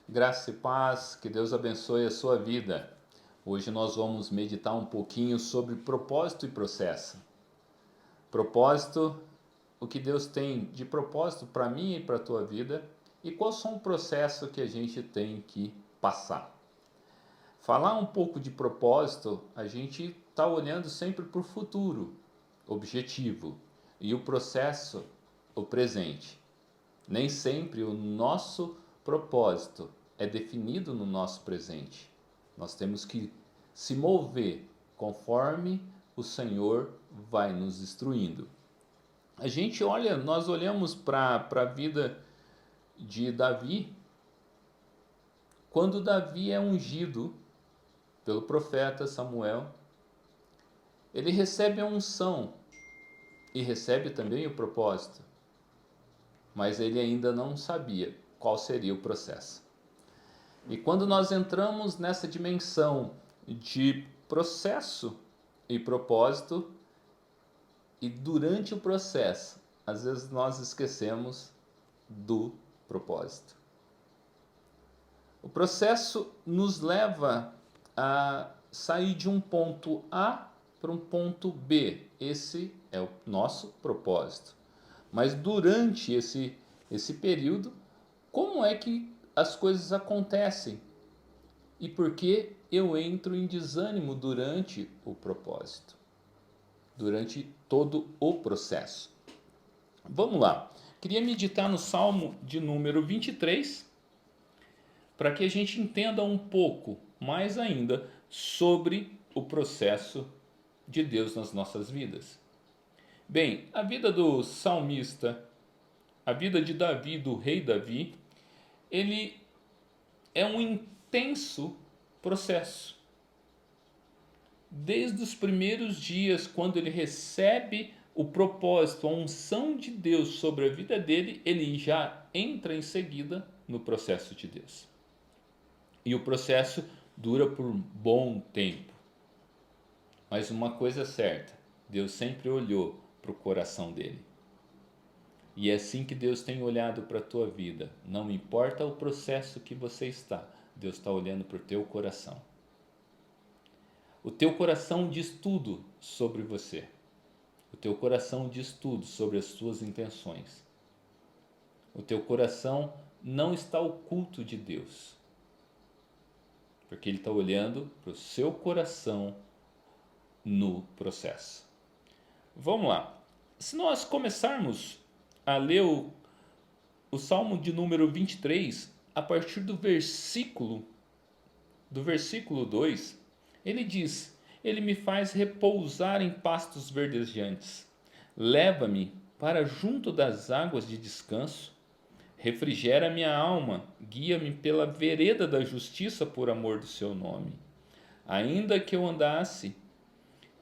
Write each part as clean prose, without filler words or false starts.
Graça e paz, que Deus abençoe a sua vida. Hoje nós vamos meditar um pouquinho sobre propósito e processo. Propósito, o que Deus tem de propósito para mim e para a tua vida e qual são o processo que a gente tem que passar. Falar um pouco de propósito, a gente está olhando sempre para o futuro, objetivo, e o processo, o presente. Nem sempre o nosso propósito é definido no nosso presente. Nós temos que se mover conforme o Senhor vai nos instruindo. Nós olhamos para a vida de Davi, quando Davi é ungido pelo profeta Samuel, ele recebe a unção e recebe também o propósito, mas ele ainda não sabia qual seria o processo. E quando nós entramos nessa dimensão de processo e propósito, e durante o processo, às vezes nós esquecemos do propósito. O processo nos leva a sair de um ponto A para um ponto B. Esse é o nosso propósito. Mas durante esse período, como é que as coisas acontecem? E por que eu entro em desânimo durante o propósito, durante todo o processo? Vamos lá. Queria meditar no Salmo de número 23, para que a gente entenda um pouco mais ainda sobre o processo de Deus nas nossas vidas. Bem, a vida do salmista, a vida de Davi, do rei Davi, ele é um intenso processo. Desde os primeiros dias, quando ele recebe o propósito, a unção de Deus sobre a vida dele, ele já entra em seguida no processo de Deus. E o processo dura por um bom tempo. Mas uma coisa é certa, Deus sempre olhou para o coração dele. E é assim que Deus tem olhado para a tua vida. Não importa o processo que você está, Deus está olhando para o teu coração. O teu coração diz tudo sobre você. O teu coração diz tudo sobre as suas intenções. O teu coração não está oculto de Deus, porque Ele está olhando para o seu coração no processo. Vamos lá. Se nós começarmos a ler o Salmo de número 23, a partir do versículo 2, ele diz: Ele me faz repousar em pastos verdejantes, leva-me para junto das águas de descanso, refrigera minha alma, guia-me pela vereda da justiça por amor do seu nome. Ainda que eu andasse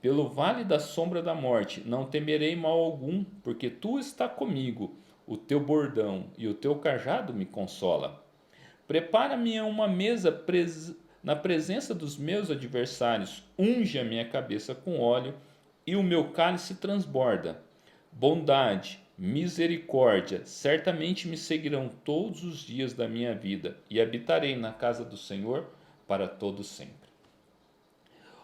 pelo vale da sombra da morte, não temerei mal algum, porque tu está comigo, o teu bordão e o teu cajado me consola. Prepara-me uma mesa na presença dos meus adversários, unge a minha cabeça com óleo e o meu cálice transborda. Bondade, misericórdia certamente me seguirão todos os dias da minha vida e habitarei na casa do Senhor para todo sempre.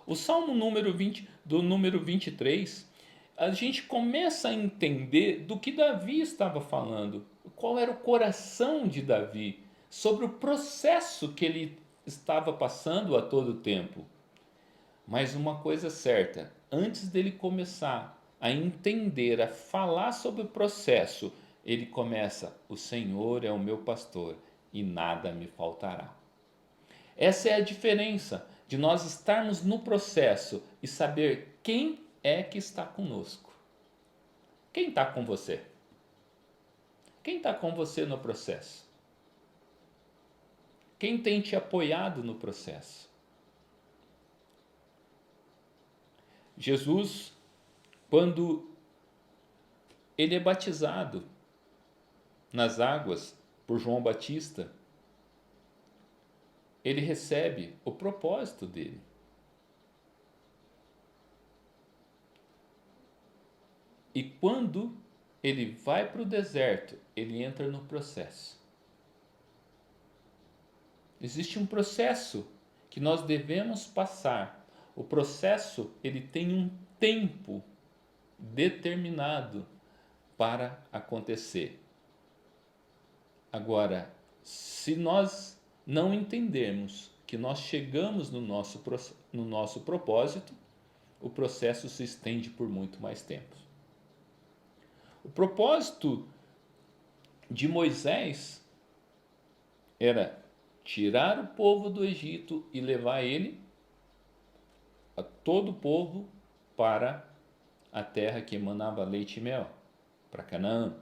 O Salmo número 23, a gente começa a entender do que Davi estava falando, qual era o coração de Davi, sobre o processo que ele estava passando a todo tempo. Mas uma coisa é certa, antes dele começar a entender, a falar sobre o processo, ele começa: o Senhor é o meu pastor e nada me faltará. Essa é a diferença de nós estarmos no processo e saber quem é que está conosco. Quem está com você? Quem está com você no processo? Quem tem te apoiado no processo? Jesus, quando ele é batizado nas águas por João Batista, ele recebe o propósito dele. E quando ele vai para o deserto, ele entra no processo. Existe um processo que nós devemos passar. O processo, ele tem um tempo determinado para acontecer. Agora, se nós não entendermos que nós chegamos no nosso propósito, o processo se estende por muito mais tempo. O propósito de Moisés era tirar o povo do Egito e levar ele, a todo o povo, para a terra que emanava leite e mel, para Canaã.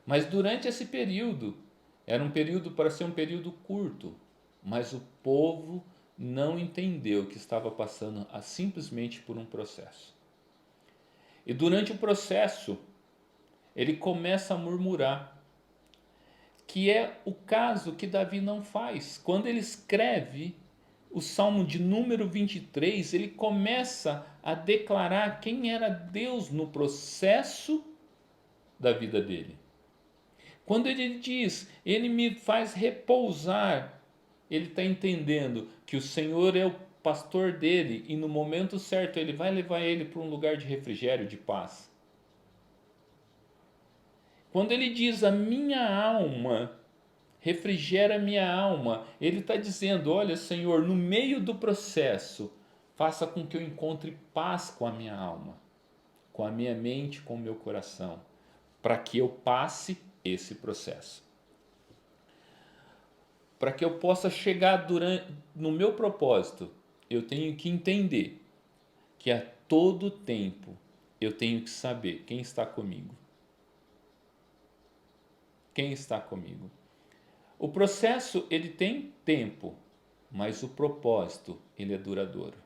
Mas durante esse período, era um período para ser um período curto, mas o povo não entendeu que estava passando simplesmente por um processo. E durante o processo, ele começa a murmurar, que é o caso que Davi não faz. Quando ele escreve o Salmo de número 23, ele começa a declarar quem era Deus no processo da vida dele. Quando ele diz, ele me faz repousar, ele está entendendo que o Senhor é o pastor dele e no momento certo ele vai levar ele para um lugar de refrigério, de paz. Quando ele diz, a minha alma, refrigera minha alma, ele está dizendo, olha Senhor, no meio do processo, faça com que eu encontre paz com a minha alma, com a minha mente, com o meu coração, para que eu passe esse processo. Para que eu possa chegar no meu propósito, eu tenho que entender que a todo tempo eu tenho que saber quem está comigo. Quem está comigo? O processo, ele tem tempo, mas o propósito, ele é duradouro.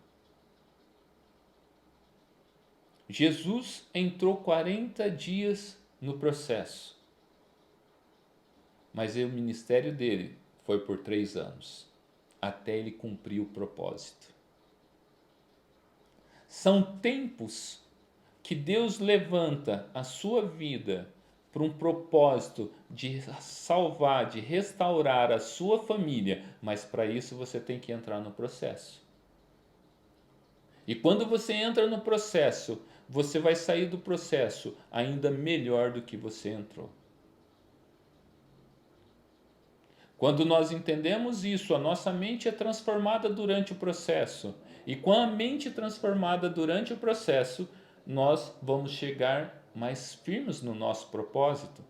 Jesus entrou 40 dias no processo, mas o ministério dele foi por 3 anos, até ele cumprir o propósito. São tempos que Deus levanta a sua vida para um propósito de salvar, de restaurar a sua família, mas para isso você tem que entrar no processo. E quando você entra no processo, você vai sair do processo ainda melhor do que você entrou. Quando nós entendemos isso, a nossa mente é transformada durante o processo. E com a mente transformada durante o processo, nós vamos chegar mais firmes no nosso propósito.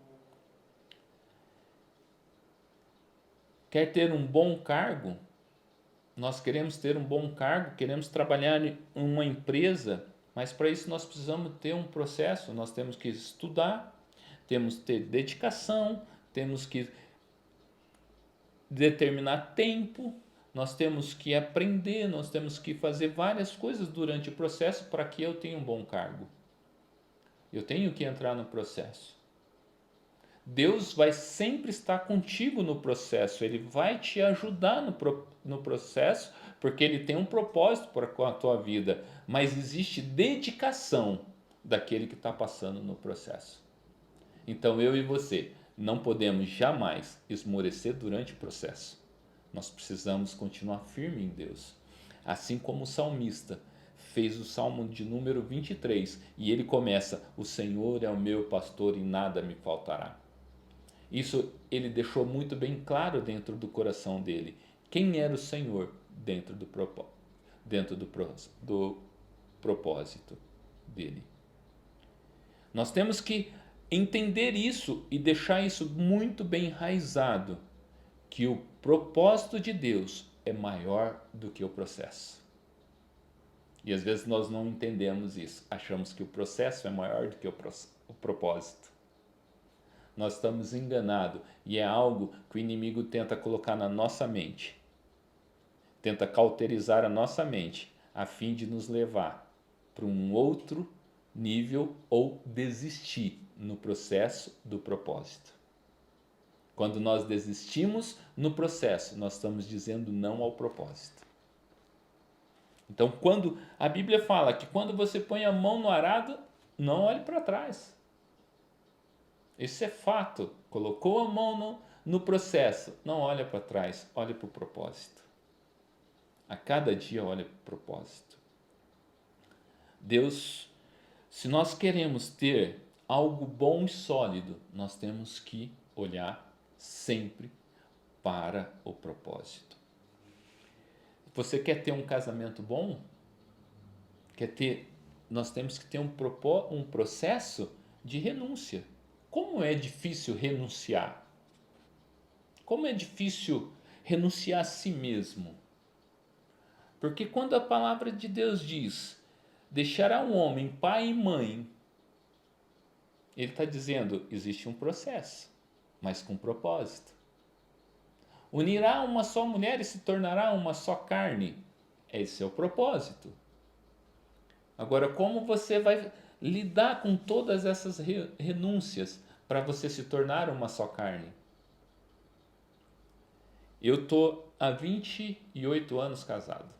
Quer ter um bom cargo? Nós queremos ter um bom cargo, queremos trabalhar em uma empresa, mas para isso nós precisamos ter um processo, nós temos que estudar, temos que ter dedicação, temos que determinar tempo, nós temos que aprender, nós temos que fazer várias coisas durante o processo para que eu tenha um bom cargo. Eu tenho que entrar no processo. Deus vai sempre estar contigo no processo, Ele vai te ajudar no processo, porque Ele tem um propósito com a tua vida, mas existe dedicação daquele que está passando no processo. Então eu e você não podemos jamais esmorecer durante o processo. Nós precisamos continuar firme em Deus. Assim como o salmista fez o Salmo de número 23 e ele começa: o Senhor é o meu pastor e nada me faltará. Isso ele deixou muito bem claro dentro do coração dele. Quem era o Senhor dentro do propósito dele. Nós temos que entender isso e deixar isso muito bem enraizado, que o propósito de Deus é maior do que o processo. E às vezes nós não entendemos isso, achamos que o processo é maior do que o propósito. Nós estamos enganados e é algo que o inimigo tenta colocar na nossa mente, tenta cauterizar a nossa mente, a fim de nos levar para um outro nível ou desistir no processo do propósito. Quando nós desistimos no processo, nós estamos dizendo não ao propósito. Então, quando a Bíblia fala que quando você põe a mão no arado, não olhe para trás. Isso é fato. Colocou a mão no processo, não olha para trás, olha para o propósito. A cada dia olha para o propósito. Deus, se nós queremos ter algo bom e sólido, nós temos que olhar sempre para o propósito. Você quer ter um casamento bom? Nós temos que ter um processo de renúncia. Como é difícil renunciar? Como é difícil renunciar a si mesmo? Porque quando a palavra de Deus diz, deixará um homem pai e mãe, ele está dizendo, existe um processo, mas com propósito. Unirá uma só mulher e se tornará uma só carne. Esse é o propósito. Agora, como você vai lidar com todas essas renúncias para você se tornar uma só carne? Eu estou há 28 anos casado.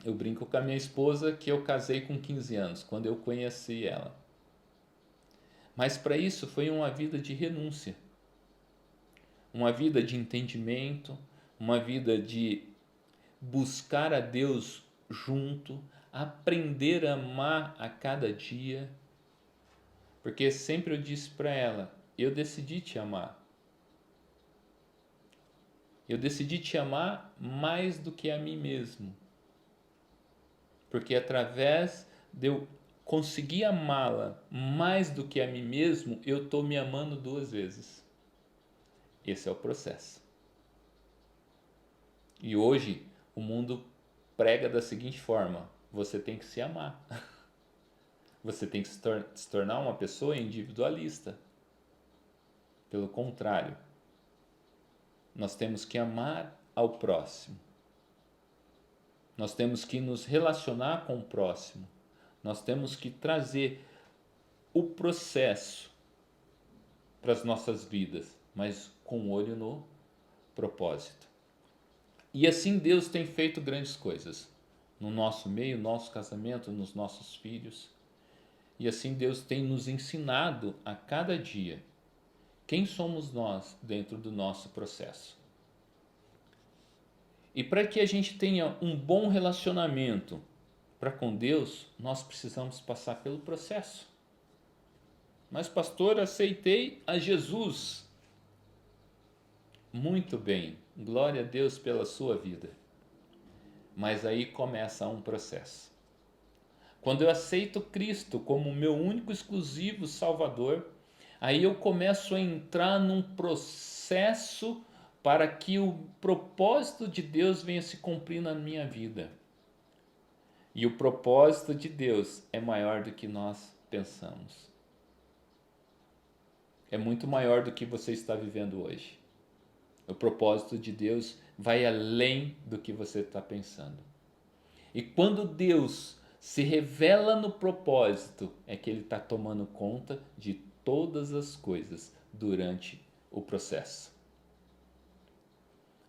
Eu brinco com a minha esposa que eu casei com 15 anos, quando eu conheci ela. Mas para isso foi uma vida de renúncia, uma vida de entendimento, uma vida de buscar a Deus junto, aprender a amar a cada dia. Porque sempre eu disse para ela, eu decidi te amar. Eu decidi te amar mais do que a mim mesmo. Porque através de eu conseguir amá-la mais do que a mim mesmo, eu estou me amando 2 vezes. Esse é o processo. E hoje o mundo prega da seguinte forma: você tem que se amar. Você tem que se tornar uma pessoa individualista. Pelo contrário, nós temos que amar ao próximo. Nós temos que nos relacionar com o próximo. Nós temos que trazer o processo para as nossas vidas, mas com olho no propósito. E assim Deus tem feito grandes coisas no nosso meio, no nosso casamento, nos nossos filhos. E assim Deus tem nos ensinado a cada dia quem somos nós dentro do nosso processo. E para que a gente tenha um bom relacionamento para com Deus, nós precisamos passar pelo processo. Mas, pastor, aceitei a Jesus. Muito bem, glória a Deus pela sua vida. Mas aí começa um processo. Quando eu aceito Cristo como meu único exclusivo Salvador, aí eu começo a entrar num processo para que o propósito de Deus venha se cumprir na minha vida. E o propósito de Deus é maior do que nós pensamos. É muito maior do que você está vivendo hoje. O propósito de Deus vai além do que você está pensando. E quando Deus se revela no propósito, é que Ele está tomando conta de todas as coisas durante o processo.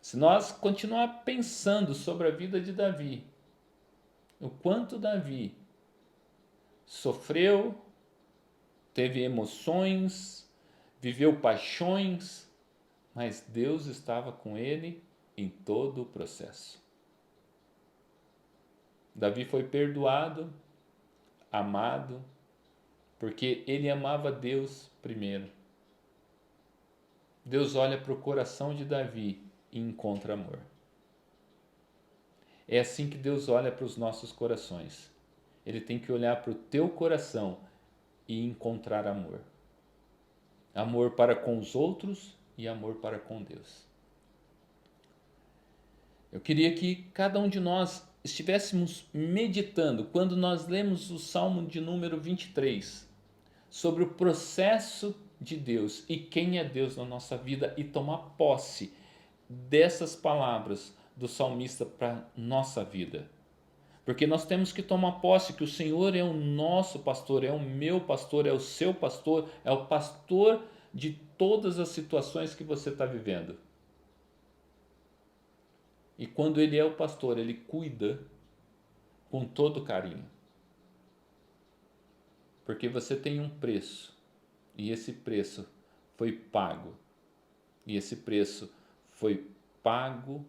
Se nós continuar pensando sobre a vida de Davi, o quanto Davi sofreu, teve emoções, viveu paixões, mas Deus estava com ele em todo o processo. Davi foi perdoado, amado, porque ele amava Deus primeiro. Deus olha para o coração de Davi e encontra amor. É assim que Deus olha para os nossos corações. Ele tem que olhar para o teu coração e encontrar amor. Amor para com os outros e amor para com Deus. Eu queria que cada um de nós estivéssemos meditando, quando nós lemos o Salmo de número 23, sobre o processo de Deus e quem é Deus na nossa vida, e tomar posse dessas palavras do salmista para nossa vida. Porque nós temos que tomar posse que o Senhor é o nosso pastor, é o meu pastor, é o seu pastor, é o pastor de todas as situações que você está vivendo. E quando Ele é o pastor, Ele cuida com todo carinho. Porque você tem um preço, e esse preço foi pago E esse preço foi pago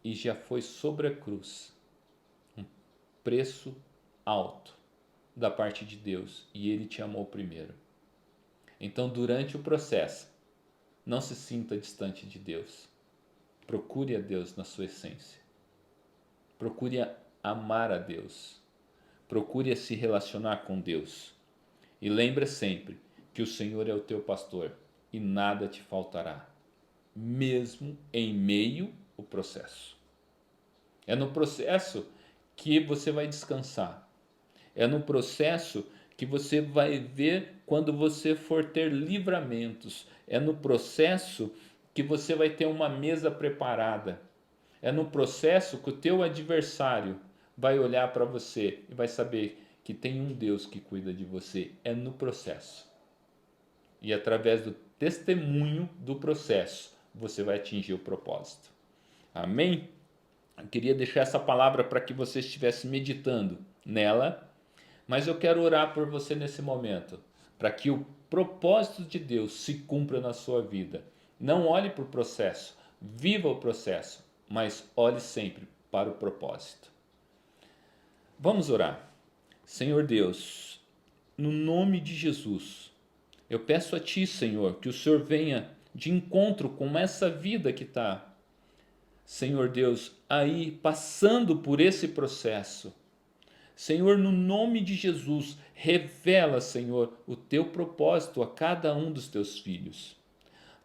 e já foi sobre a cruz. Um preço alto da parte de Deus. E Ele te amou primeiro. Então, durante o processo, não se sinta distante de Deus. Procure a Deus na sua essência. Procure amar a Deus. Procure se relacionar com Deus. E lembre sempre que o Senhor é o teu pastor e nada te faltará, mesmo em meio ao processo. É no processo que você vai descansar. É no processo que você vai ver quando você for ter livramentos. É no processo que você vai ter uma mesa preparada. É no processo que o teu adversário vai olhar para você e vai saber que tem um Deus que cuida de você. É no processo. E através do testemunho do processo, você vai atingir o propósito. Amém? Eu queria deixar essa palavra para que você estivesse meditando nela, mas eu quero orar por você nesse momento, para que o propósito de Deus se cumpra na sua vida. Não olhe para o processo, viva o processo, mas olhe sempre para o propósito. Vamos orar. Senhor Deus, no nome de Jesus, eu peço a Ti, Senhor, que o Senhor venha de encontro com essa vida que está, Senhor Deus, aí passando por esse processo. Senhor, no nome de Jesus, revela, Senhor, o Teu propósito a cada um dos Teus filhos,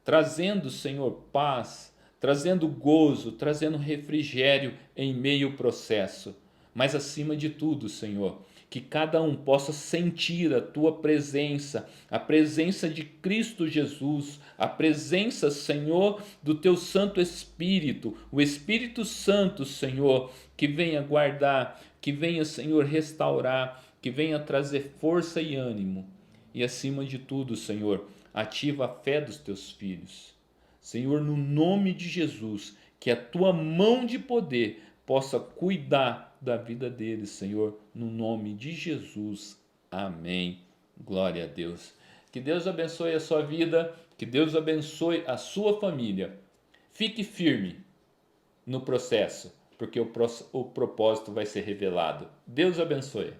trazendo, Senhor, paz, trazendo gozo, trazendo refrigério em meio ao processo. Mas acima de tudo, Senhor, que cada um possa sentir a tua presença, a presença de Cristo Jesus, a presença, Senhor, do teu Santo Espírito, o Espírito Santo, Senhor, que venha guardar, que venha, Senhor, restaurar, que venha trazer força e ânimo. E acima de tudo, Senhor, ativa a fé dos teus filhos. Senhor, no nome de Jesus, que a tua mão de poder possa cuidar da vida deles, Senhor, no nome de Jesus. Amém. Glória a Deus. Que Deus abençoe a sua vida, que Deus abençoe a sua família. Fique firme no processo, porque o propósito vai ser revelado. Deus abençoe.